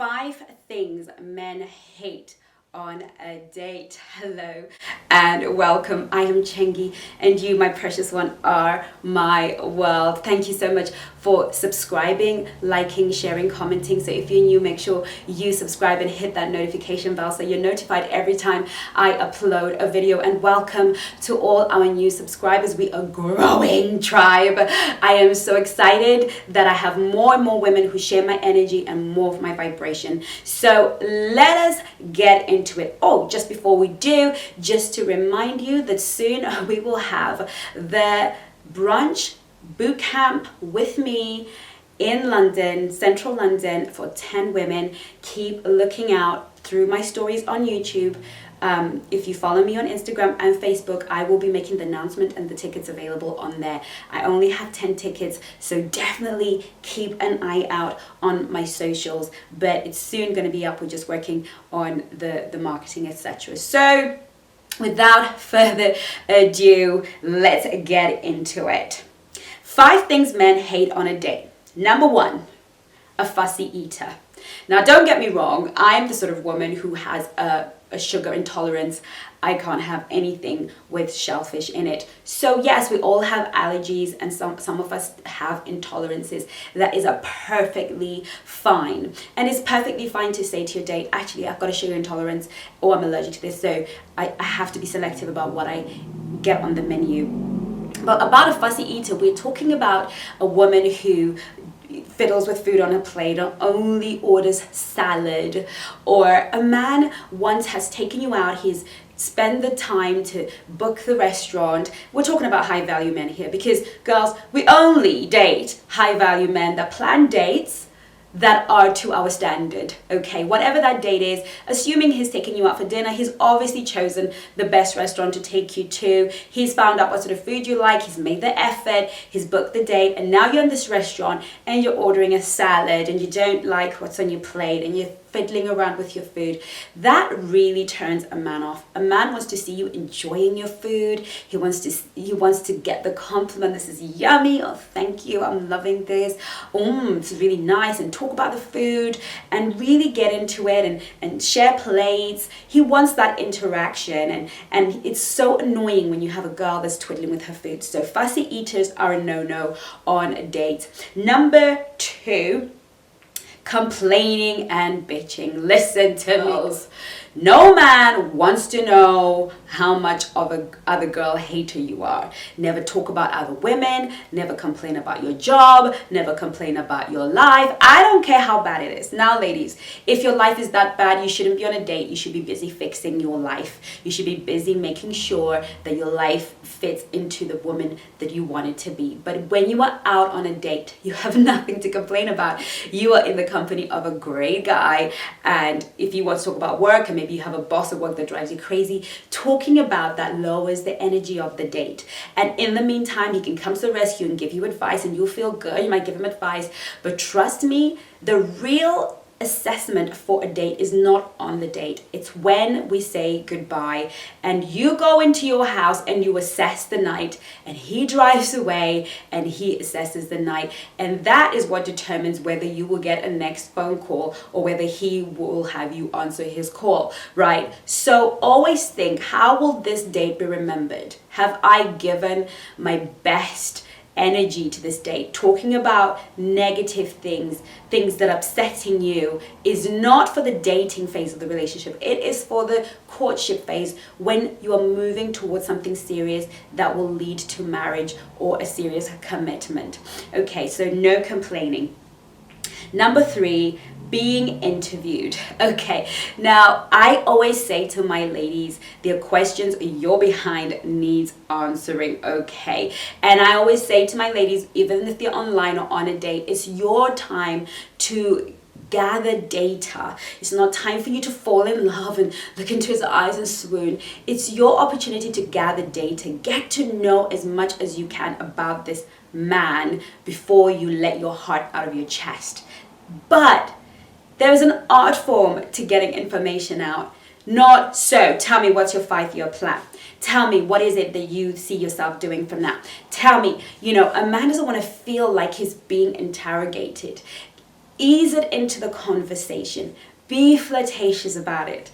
5 things men hate on a date. Hello and welcome. I am Chengi, and you, my precious one, are my world. Thank you so much for subscribing, liking, sharing, commenting. So if you're new, make sure you subscribe and hit that notification bell so you're notified every time I upload a video. And welcome to all our new subscribers. We are a growing tribe. I am so excited that I have more and more women who share my energy and more of my vibration. So let us get into it. Oh, just before we do, just to remind you that soon we will have the Brunch Bootcamp with me in London, central London, for 10 women. Keep looking out through my stories on YouTube. If you follow me on Instagram and Facebook, I will be making the announcement and the tickets available on there. I only have 10 tickets, so definitely keep an eye out on my socials, but it's soon going to be up. We're just working on the marketing, etc. So without further ado, let's get into it. 5 things men hate on a date. Number 1, a fussy eater. Now, don't get me wrong, I'm the sort of woman who has a sugar intolerance. I can't have anything with shellfish in it. So yes, we all have allergies, and some of us have intolerances. That is perfectly fine. And it's perfectly fine to say to your date, actually, I've got a sugar intolerance, or I'm allergic to this, so I have to be selective about what I get on the menu. But about a fussy eater, we're talking about a woman who fiddles with food on a plate or only orders salad, or a man once has taken you out, he's spent the time to book the restaurant. We're talking about high value men here, because girls, we only date high value men that plan dates that are to our standard. Okay, whatever that date is, assuming he's taking you out for dinner, he's obviously chosen the best restaurant to take you to. He's found out what sort of food you like, he's made the effort, he's booked the date, and now you're in this restaurant and you're ordering a salad and you don't like what's on your plate and you're fiddling around with your food. That really turns a man off. A man wants to see you enjoying your food. He wants to get the compliment, this is yummy, oh thank you, I'm loving this, it's really nice, and talk about the food and really get into it and share plates. He wants that interaction, and it's so annoying when you have a girl that's twiddling with her food. So fussy eaters are a no-no on dates. Number 2, complaining and bitching. Listen to me. No man wants to know how much of a other girl hater you are. Never talk about other women, never complain about your job, never complain about your life. I don't care how bad it is. Now ladies, if your life is that bad, you shouldn't be on a date. You should be busy fixing your life. You should be busy making sure that your life fits into the woman that you want it to be. But when you are out on a date, you have nothing to complain about. You are in the company of a great guy, and if you want to talk about work, and maybe you have a boss at work that drives you crazy, talking about that lowers the energy of the date. And in the meantime, he can come to the rescue and give you advice, and you'll feel good. You might give him advice, but trust me, the real assessment for a date is not on the date. It's when we say goodbye and you go into your house and you assess the night, and he drives away and he assesses the night, and that is what determines whether you will get a next phone call or whether he will have you answer his call, right? So always think, how will this date be remembered? Have I given my best energy to this date? Talking about negative things that are upsetting you is not for the dating phase of the relationship. It is for the courtship phase, when you are moving towards something serious that will lead to marriage or a serious commitment. Okay, so no complaining. Number 3, being interviewed. Okay, now I always say to my ladies, there are questions you're behind needs answering, okay? And I always say to my ladies, even if they're online or on a date, it's your time to gather data. It's not time for you to fall in love and look into his eyes and swoon. It's your opportunity to gather data. Get to know as much as you can about this man before you let your heart out of your chest. But there is an art form to getting information out. Not so, tell me what's your 5-year plan. Tell me, what is it that you see yourself doing from now? Tell me, a man doesn't want to feel like he's being interrogated. Ease it into the conversation. Be flirtatious about it.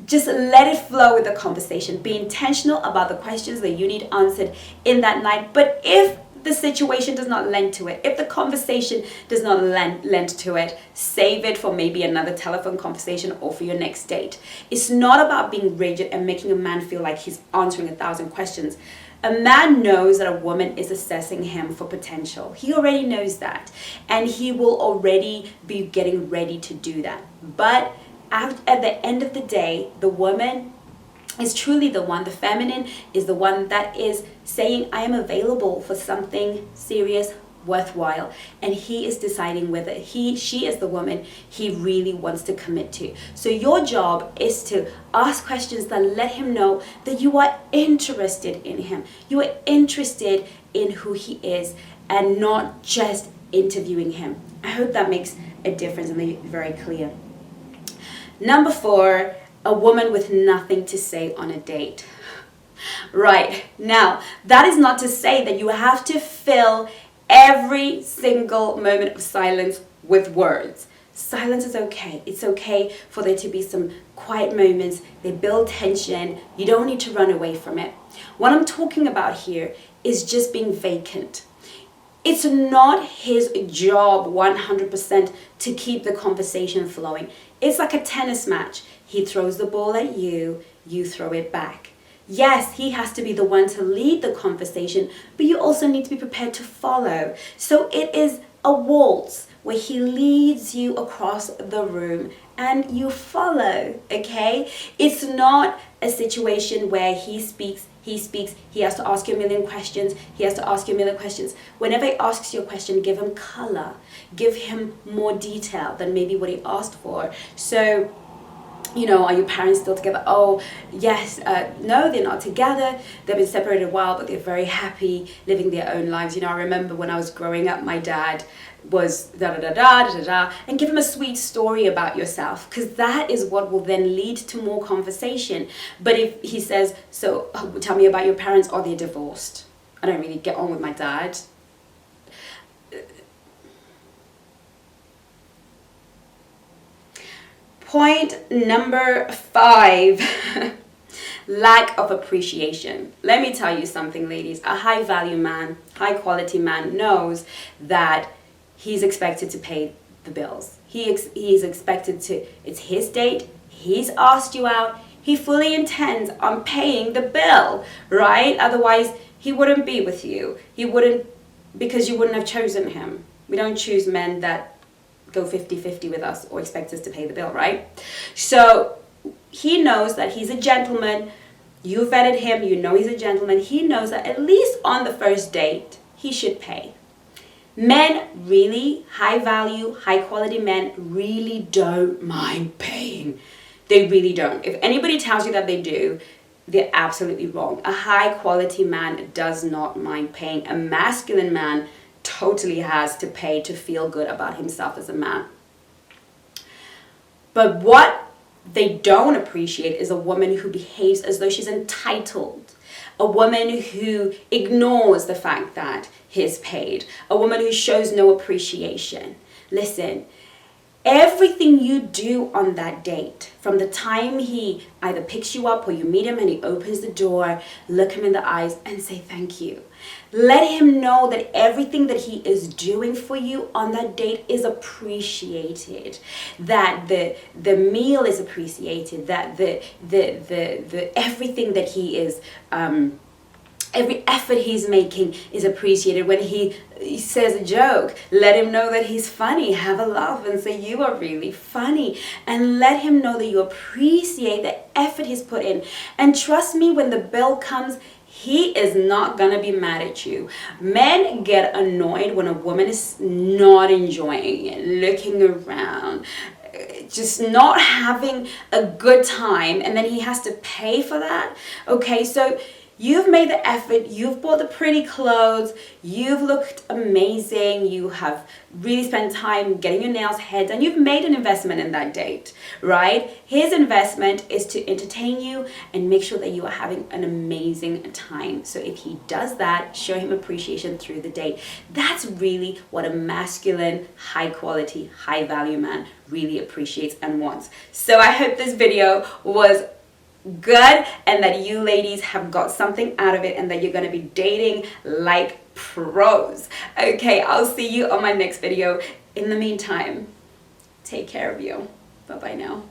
Just let it flow with the conversation. Be intentional about the questions that you need answered in that night. But if the situation does not lend to it, if the conversation does not lend to it, save it for maybe another telephone conversation or for your next date. It's not about being rigid and making a man feel like he's answering 1,000 questions. A man knows that a woman is assessing him for potential. He already knows that, and he will already be getting ready to do that. But at the end of the day, the woman is truly the one, the feminine is the one that is saying, I am available for something serious, worthwhile, and he is deciding whether she is the woman he really wants to commit to. So your job is to ask questions that let him know that you are interested in him. You are interested in who he is and not just interviewing him. I hope that makes a difference and made it very clear. Number 4, a woman with nothing to say on a date. Right, now that is not to say that you have to fill every single moment of silence with words. Silence is okay. It's okay for there to be some quiet moments. They build tension. You don't need to run away from it. What I'm talking about here is just being vacant. It's not his job 100% to keep the conversation flowing. It's like a tennis match. He throws the ball at you, you throw it back. Yes, he has to be the one to lead the conversation, but you also need to be prepared to follow. So it is a waltz where he leads you across the room and you follow, okay? It's not a situation where he speaks, he has to ask you a million questions, Whenever he asks you a question, give him color, give him more detail than maybe what he asked for. So, are your parents still together? Oh, yes. No, they're not together. They've been separated a while, but they're very happy living their own lives. I remember when I was growing up, my dad was da-da-da-da, and give him a sweet story about yourself, because that is what will then lead to more conversation. But if he says, so tell me about your parents, or they're divorced, I don't really get on with my dad. Point number 5, lack of appreciation. Let me tell you something, ladies. A high value man, high quality man knows that he's expected to pay the bills. He's expected to, it's his date, he's asked you out, he fully intends on paying the bill, right? Otherwise, he wouldn't be with you. He wouldn't, because you wouldn't have chosen him. We don't choose men that go 50-50 with us or expect us to pay the bill, right? So he knows that he's a gentleman. You vetted him, you know he's a gentleman. He knows that at least on the first date, he should pay. Men really, high value, high quality men really don't mind paying. They really don't. If anybody tells you that they do, they're absolutely wrong. A high quality man does not mind paying. A masculine man totally has to pay to feel good about himself as a man. But what they don't appreciate is a woman who behaves as though she's entitled. A woman who ignores the fact that he's paid. A woman who shows no appreciation. Listen, everything you do on that date, from the time he either picks you up or you meet him and he opens the door, look him in the eyes and say thank you. Let him know that everything that he is doing for you on that date is appreciated. That the meal is appreciated. That the everything that he is every effort he's making is appreciated. When he says a joke, let him know that he's funny. Have a laugh and say, you are really funny. And let him know that you appreciate the effort he's put in. And trust me, when the bill comes, he is not gonna be mad at you. Men get annoyed when a woman is not enjoying it, looking around, just not having a good time, and then he has to pay for that. Okay, so You've made the effort, you've bought the pretty clothes, you've looked amazing, you have really spent time getting your nails, hair done, you've made an investment in that date, right? His investment is to entertain you and make sure that you are having an amazing time. So if he does that, show him appreciation through the date. That's really what a masculine, high quality, high value man really appreciates and wants. So I hope this video was good and that you ladies have got something out of it and that you're going to be dating like pros. Okay, I'll see you on my next video. In the meantime, take care of you. Bye bye now.